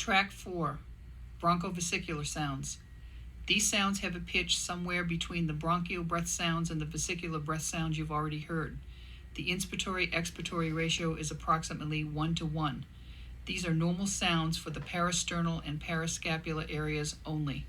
Track 4, Bronchovesicular sounds. These sounds have a pitch somewhere between the bronchial breath sounds and the vesicular breath sounds you've already heard. The inspiratory-expiratory ratio is approximately 1:1. These are normal sounds for the parasternal and parascapular areas only.